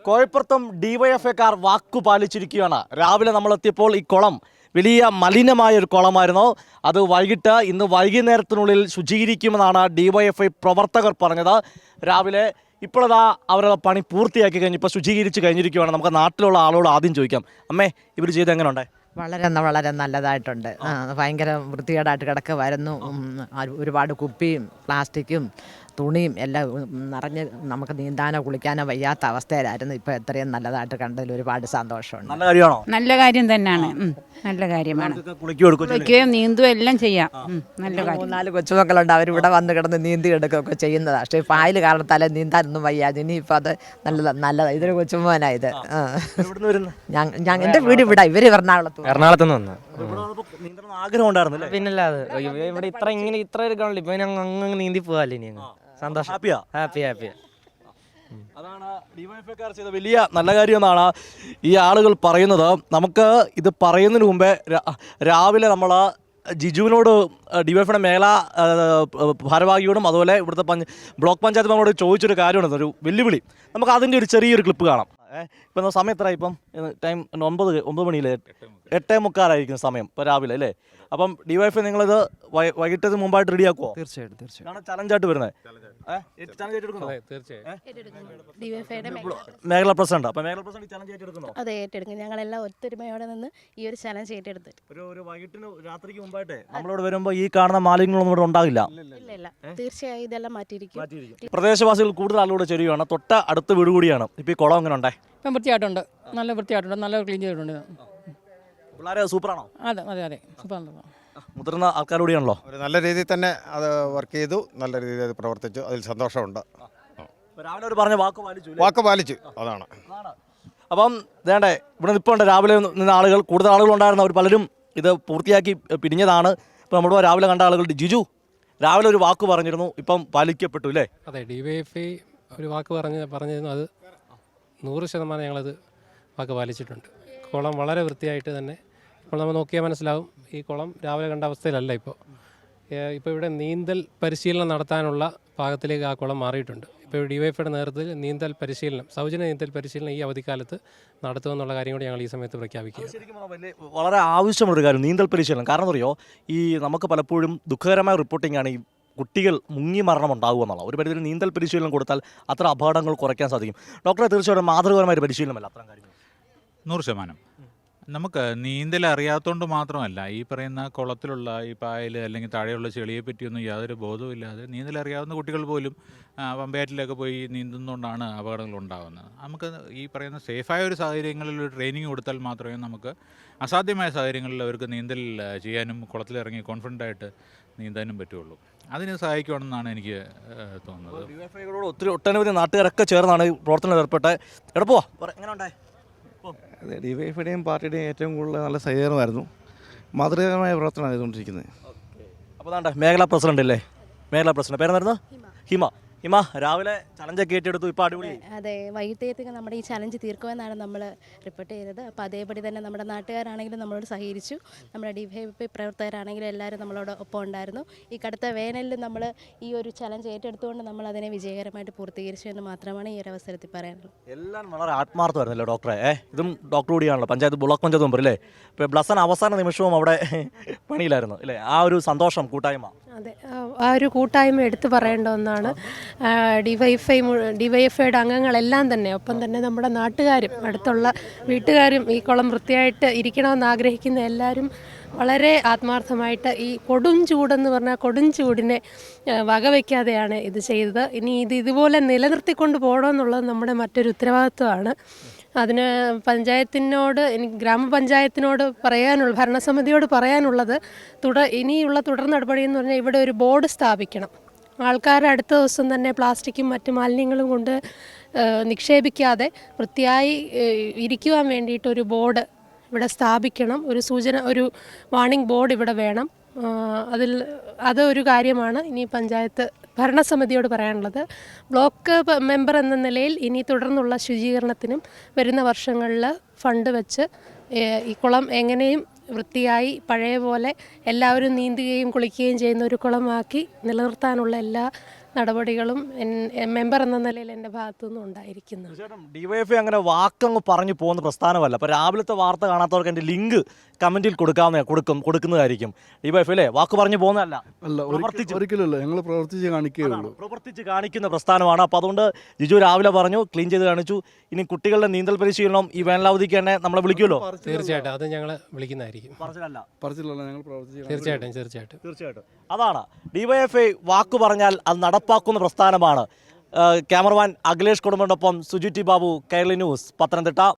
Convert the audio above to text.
കോഴിപ്പുറത്തും ഡിവൈഎഫ്ഐക്കാർ വാക്കു പാലിച്ചിരിക്കുകയാണ്. രാവിലെ നമ്മളെത്തിയപ്പോൾ ഈ കുളം വലിയ മലിനമായൊരു കുളമായിരുന്നു. അത് വൈകിട്ട് ഇന്ന് വൈകുന്നേരത്തിനുള്ളിൽ ശുചീകരിക്കുമെന്നാണ് ഡിവൈഎഫ്ഐ പ്രവർത്തകർ പറഞ്ഞത്. രാവിലെ ഇപ്പോഴതാ അവരുടെ പണി പൂർത്തിയാക്കി കഴിഞ്ഞ് ഇപ്പോൾ ശുചീകരിച്ച് കഴിഞ്ഞിരിക്കുകയാണ്. നമുക്ക് നാട്ടിലുള്ള ആളോട് ആദ്യം ചോദിക്കാം. അമ്മേ, ഇവർ ചെയ്ത് എങ്ങനെയുണ്ട്? വളരെ നല്ലതായിട്ടുണ്ട്. ഭയങ്കര വൃത്തികേടായിട്ട് കിടക്കുമായിരുന്നു. ഒരുപാട് കുപ്പിയും പ്ലാസ്റ്റിക്കും തുണിയും എല്ലാം നിറഞ്ഞ് നമുക്ക് നീന്താനോ കുളിക്കാനോ വയ്യാത്ത അവസ്ഥയിലായിരുന്നു. ഇപ്പോൾ എത്രയും നല്ലതായിട്ട് കണ്ടതിൽ ഒരുപാട് സന്തോഷമുണ്ട്. നല്ല കാര്യമാണോ? നല്ല കാര്യം തന്നെയാണ്. നല്ല കാര്യമാണ്. കുളിക്കുകയും നീന്തുകയും എല്ലാം ചെയ്യാം. നല്ല കാര്യം. 3-4 കൊച്ചുമക്കളുണ്ട്. അവരിവിടെ വന്ന് കിടന്ന് നീന്തി എടുക്കുകയൊക്കെ ചെയ്യുന്നതാണ്. പക്ഷേ പായൽ കാരണത്താലേ നീന്താനൊന്നും വയ്യ. ഇനിയിപ്പോൾ അത് നല്ലതാണ്. ഇതൊരു കൊച്ചുമോനായത്. എൻ്റെ വീട് ഇവിടെ, ഇവർ എറണാകുളത്ത് നിന്ന് ആഗ്രഹം ഉണ്ടായിരുന്നില്ല? പിന്നല്ലാതെ ഇവിടെ ഇത്ര എടുക്കണല്ലോ. ഇപ്പൊ അങ്ങ് നീന്തി പോവാല്ലേ. ഇനി സന്തോഷം. ഹാപ്പി അതാണ് ഡിവൈഎഫ്ഐക്കാർ ചെയ്ത വലിയ നല്ല കാര്യം എന്നാണ് ഈ ആളുകൾ പറയുന്നത്. നമുക്ക് ഇത് പറയുന്നതിന് മുമ്പേ രാവിലെ നമ്മൾ ജിജുവിനോട് ഡിവൈഎഫ്ഐയുടെ മേഖലാ ഭാരവാഹിയോടും അതുപോലെ ഇവിടുത്തെ ബ്ലോക്ക് പഞ്ചായത്ത് മെമ്പറോട് ചോദിച്ചൊരു കാര്യമാണ്, ഒരു വെല്ലുവിളി. നമുക്ക് അതിൻ്റെ ഒരു ചെറിയൊരു ക്ലിപ്പ് കാണാം. ഇപ്പം സമയം എത്ര? ഇപ്പം ടൈം 9 മണിയിലെ 8:45 സമയം ഇപ്പോൾ രാവിലെ അല്ലേ? അപ്പം ഡിവൈഎഫ്ഐ നിങ്ങളിത് വൈകിട്ടത് മുമ്പായിട്ട് റെഡിയാക്കുമോ? തീർച്ചയായിട്ടും ചലഞ്ചായിട്ട് വരുന്നത് മേഖലാ പ്രസിഡന്റ്. അപ്പം മേഖലാ പ്രസിഡന്റ് ചലഞ്ച് ഏറ്റെടുക്കുന്നോ? അതെ, ഏറ്റെടുക്കും. ഞങ്ങളെല്ലാം ഒത്തൊരുമയോടെ നിന്ന് ഈ ഒരു ചലഞ്ച് ഏറ്റെടുത്ത് ഒരു വൈകിട്ടിന് രാത്രിക്ക് മുമ്പായിട്ട് നമ്മളോട് വരുമ്പോൾ ഈ കാണുന്ന മാലിന്യങ്ങളൊന്നും ഇവിടെ ഉണ്ടാകില്ല. ഇല്ല, തീർച്ചയായും ഇതെല്ലാം മാറ്റിയിരിക്കും. പ്രദേശവാസികൾ കൂടുതൽ ആളുകൂടെ ചേരുകയാണ്. തൊട്ട അടുത്ത വീട് കൂടിയാണ്. ഇപ്പം ഈ കുളം എങ്ങനെ ഉണ്ടേ? ഇപ്പം വൃത്തിയായിട്ടുണ്ട്, നല്ല വൃത്തിയായിട്ടുണ്ട്, നല്ല ക്ലീൻ ചെയ്തിട്ടുണ്ട്. പിള്ളേരെ സൂപ്പറാണോ? അതെ സൂപ്പറാണ്. മുതിർന്ന ആൾക്കാരോടെയാണല്ലോ. ഒരു നല്ല രീതിയിൽ തന്നെ അത് വർക്ക് ചെയ്തു, നല്ല രീതിയിൽ അത് പ്രവർത്തിച്ചു. അതിൽ സന്തോഷമുണ്ട്. രാവിലെ പറഞ്ഞ വാക്ക് പാലിച്ചു. അതാണ്. അപ്പം വേണ്ടേ ഇവിടെ നിൽപ്പുണ്ട് രാവിലെ നിന്ന ആളുകൾ, കൂടുതൽ ആളുകളുണ്ടായിരുന്നു. അവർ പലരും ഇത് പൂർത്തിയാക്കി പിരിഞ്ഞതാണ്. ഇപ്പം നമ്മുടെ രാവിലെ കണ്ട ആളുകൾ. ജിജു രാവിലെ ഒരു വാക്ക് പറഞ്ഞിരുന്നു, ഇപ്പം പാലിക്കപ്പെട്ടു അല്ലേ? അതെ, ഡിവൈഎഫ്ഐ ഒരു വാക്ക് പറഞ്ഞിരുന്നു. അത് 100% ഞങ്ങളത് വാക്ക് പാലിച്ചിട്ടുണ്ട്. കുളം വളരെ വൃത്തിയായിട്ട് തന്നെ ഇപ്പോൾ നമ്മൾ നോക്കിയാൽ മനസ്സിലാവും. ഈ കുളം രാവിലെ കണ്ട അവസ്ഥയിലല്ല ഇപ്പോൾ. ഇവിടെ നീന്തൽ പരിശീലനം നടത്താനുള്ള പാകത്തിലേക്ക് ആ കുളം മാറിയിട്ടുണ്ട്. ഇപ്പോൾ ഡിവൈഎഫ്ഐയുടെ നേതൃത്വത്തിൽ നീന്തൽ പരിശീലനം, സൗജന്യ നീന്തൽ പരിശീലനം ഈ അവധിക്കാലത്ത് നടത്തുമെന്നുള്ള കാര്യം കൂടി ഞങ്ങൾ ഈ സമയത്ത് പ്രഖ്യാപിക്കുക. വളരെ ആവശ്യമുള്ളൊരു കാര്യം നീന്തൽ പരിശീലനം. കാരണം അറിയോ, ഈ നമുക്ക് പലപ്പോഴും ദുഃഖകരമായ റിപ്പോർട്ടിംഗ് ആണ് ഈ കുട്ടികൾ മുങ്ങി മരണം ഉണ്ടാകുക എന്നുള്ളത്. ഒരു പരിധിയിൽ നീന്തൽ പരിശീലനം കൊടുത്താൽ അത്ര അപകടങ്ങൾ കുറയ്ക്കാൻ സാധിക്കും. ഡോക്ടറെ, തീർച്ചയായിട്ടും മാതൃകപരമായ പരിശീലനമല്ല അത്തരം കാര്യങ്ങൾ? 100%. നമുക്ക് നീന്തൽ അറിയാത്തതുകൊണ്ട് മാത്രമല്ല, ഈ പറയുന്ന കുളത്തിലുള്ള ഈ പായൽ അല്ലെങ്കിൽ താഴെയുള്ള ചെളിയെ പറ്റിയൊന്നും യാതൊരു ബോധവും ഇല്ലാതെ നീന്തൽ അറിയാവുന്ന കുട്ടികൾ പോലും പമ്പയാറ്റിലൊക്കെ പോയി നീന്തുന്നതുകൊണ്ടാണ് അപകടങ്ങൾ ഉണ്ടാകുന്നത്. നമുക്ക് ഈ പറയുന്ന സേഫായ ഒരു സാഹചര്യങ്ങളിൽ ഒരു ട്രെയിനിങ് കൊടുത്താൽ മാത്രമേ നമുക്ക് അസാധ്യമായ സാഹചര്യങ്ങളിൽ അവർക്ക് നീന്തൽ ചെയ്യാനും കുളത്തിലിറങ്ങി കോൺഫിഡൻ്റായിട്ട് നീന്താനും പറ്റുള്ളൂ. അതിന് സഹായിക്കുവാണെന്നാണ് എനിക്ക് തോന്നുന്നത്. ഡിവൈഎഫ്ഐയോട് ഒട്ടനവധി നാട്ടുകാരൊക്കെ ചേർന്നാണ് ഈ പ്രവർത്തനം ഏർപ്പെട്ടെ. എടപ്പോ എങ്ങനെ ഉണ്ടായി? അതെ, ഡിവൈഎഫ്ഐയുടെയും പാർട്ടിയുടെയും ഏറ്റവും കൂടുതൽ നല്ല സഹകരണമായിരുന്നു. മാതൃകപരമായ പ്രവർത്തനമാണ് ചെയ്തുകൊണ്ടിരിക്കുന്നത്. അപ്പോൾ അതാണ്ട് മേഖലാ പ്രസിഡന്റ് അല്ലേ? മേഖലാ പ്രസിഡന്റ് പേരെന്നായിരുന്നു? ഹിമ രാവിലെ ചലഞ്ചൊക്കെ ഏറ്റെടുത്തു. ഇപ്പോൾ അടിപൊളി. അതെ, വൈകിട്ടത്തേക്ക് നമ്മുടെ ഈ ചലഞ്ച് തീർക്കുമെന്നാണ് നമ്മൾ റിപ്പോർട്ട് ചെയ്തത്. അപ്പോൾ അതേപടി തന്നെ നമ്മുടെ നാട്ടുകാരാണെങ്കിലും നമ്മളോട് സഹകരിച്ചു. നമ്മുടെ ഡിവൈഎഫ്ഐ പ്രവർത്തകരാണെങ്കിലും എല്ലാവരും നമ്മളോട് ഒപ്പം ഉണ്ടായിരുന്നു. ഈ കടുത്ത വേനലിൽ നമ്മൾ ഈ ഒരു ചലഞ്ച് ഏറ്റെടുത്തുകൊണ്ട് നമ്മൾ അതിനെ വിജയകരമായിട്ട് പൂർത്തീകരിച്ചു എന്ന് മാത്രമാണ് ഈ ഒരു അവസരത്തിൽ പറയാനുള്ളത്. എല്ലാം വളരെ ആത്മാർത്ഥമായിരുന്നല്ലോ ഡോക്ടറെ. ഇതും ഡോക്ടർ കൂടിയാണല്ലോ, ബ്ലോക്ക് പഞ്ചായത്ത് മെമ്പർ അല്ലേ? ഇപ്പോൾ ബ്ലസൻ അവസാന നിമിഷവും അവിടെ പണിയിലായിരുന്നു അല്ലേ? ആ ഒരു സന്തോഷം, കൂട്ടായ്മ. അതെ, ആ ഒരു കൂട്ടായ്മ എടുത്തു പറയേണ്ട ഒന്നാണ്. ഡിവൈഎഫ്ഐയുടെ അംഗങ്ങളെല്ലാം തന്നെ, ഒപ്പം തന്നെ നമ്മുടെ നാട്ടുകാരും അടുത്തുള്ള വീട്ടുകാരും ഈ കുളം വൃത്തിയായിട്ട് ഇരിക്കണമെന്ന് ആഗ്രഹിക്കുന്ന എല്ലാവരും വളരെ ആത്മാർത്ഥമായിട്ട് ഈ കൊടും ചൂടെന്ന് പറഞ്ഞാൽ കൊടും ചൂടിനെ വകവയ്ക്കാതെയാണ് ഇത് ചെയ്തത്. ഇനി ഇതുപോലെ നിലനിർത്തിക്കൊണ്ട് പോകണമെന്നുള്ളത് നമ്മുടെ മറ്റൊരു ഉത്തരവാദിത്വമാണ്. അതിന് പഞ്ചായത്തിനോട്, ഗ്രാമപഞ്ചായത്തിനോട് ഭരണസമിതിയോട് പറയാനുള്ളത് ഇനിയുള്ള തുടർ നടപടി എന്ന് പറഞ്ഞാൽ ഇവിടെ ഒരു ബോർഡ് സ്ഥാപിക്കണം. ആൾക്കാർ അടുത്ത ദിവസം തന്നെ പ്ലാസ്റ്റിക്കും മറ്റു മാലിന്യങ്ങളും കൊണ്ട് നിക്ഷേപിക്കാതെ വൃത്തിയായി ഇരിക്കുവാൻ വേണ്ടിയിട്ടൊരു ബോർഡ് ഇവിടെ സ്ഥാപിക്കണം. ഒരു വാർണിംഗ് ബോർഡ് ഇവിടെ വേണം. അതൊരു കാര്യമാണ് ഇനി പഞ്ചായത്ത് ഭരണസമിതിയോട് പറയാനുള്ളത്. ബ്ലോക്ക് മെമ്പർ എന്ന നിലയിൽ ഇനി തുടർന്നുള്ള ശുചീകരണത്തിനും വരുന്ന വർഷങ്ങളിൽ ഫണ്ട് വെച്ച് ഈ കുളം എങ്ങനെയും വൃത്തിയായി പഴയ പോലെ എല്ലാവരും നീന്തുകയും കുളിക്കുകയും ചെയ്യുന്ന ഒരു കുളമാക്കി നിലനിർത്താനുള്ള എല്ലാ നടപടികളും മെമ്പർ എന്ന നിലയിൽ എൻ്റെ ഭാഗത്തുനിന്നും ഉണ്ടായിരിക്കുന്നത്. ഡിവൈഎഫ്ഐ അങ്ങനെ വാക്കങ്ങ് പറഞ്ഞു പോകുന്ന പ്രസ്ഥാനമല്ല. അപ്പോൾ രാവിലത്തെ വാർത്ത കാണാത്തവർക്ക് എൻ്റെ ലിങ്ക് കമൻറ്റിൽ കൊടുക്കുന്നതായിരിക്കും. ഡിവൈഎഫ്ഐ അല്ലേ വാക്ക് പറഞ്ഞു പോകുന്നതല്ല, ഒരിക്കലല്ല, ഞങ്ങൾ പ്രവർത്തിച്ച് കാണിക്കുകയുള്ളൂ. പ്രവർത്തിച്ച് കാണിക്കുന്ന പ്രസ്ഥാനമാണ്. അപ്പോൾ അതുകൊണ്ട് ജിജു രാവിലെ പറഞ്ഞു, ക്ലീൻ ചെയ്ത് കാണിച്ചു. ഇനി കുട്ടികളുടെ നീന്തൽ പരിശീലനം ഈ വേനലാവധിക്ക് തന്നെ നമ്മളെ വിളിക്കുമല്ലോ. തീർച്ചയായിട്ടും അത് ഞങ്ങൾ വിളിക്കുന്നതായിരിക്കും. പറച്ചിലല്ല, ഞങ്ങൾ പ്രവർത്തിച്ച് തീർച്ചയായിട്ടും അതാണ് ഡിവൈഎഫ്ഐ വാക്ക് പറഞ്ഞാൽ അത് നടപ്പാക്കുന്ന പ്രസ്ഥാനമാണ്. ക്യാമറമാൻ അഖിലേഷ് കുടുംബനൊപ്പം സുജിറ്റി ബാബു, കൈരളി ന്യൂസ്, പത്തനംതിട്ട.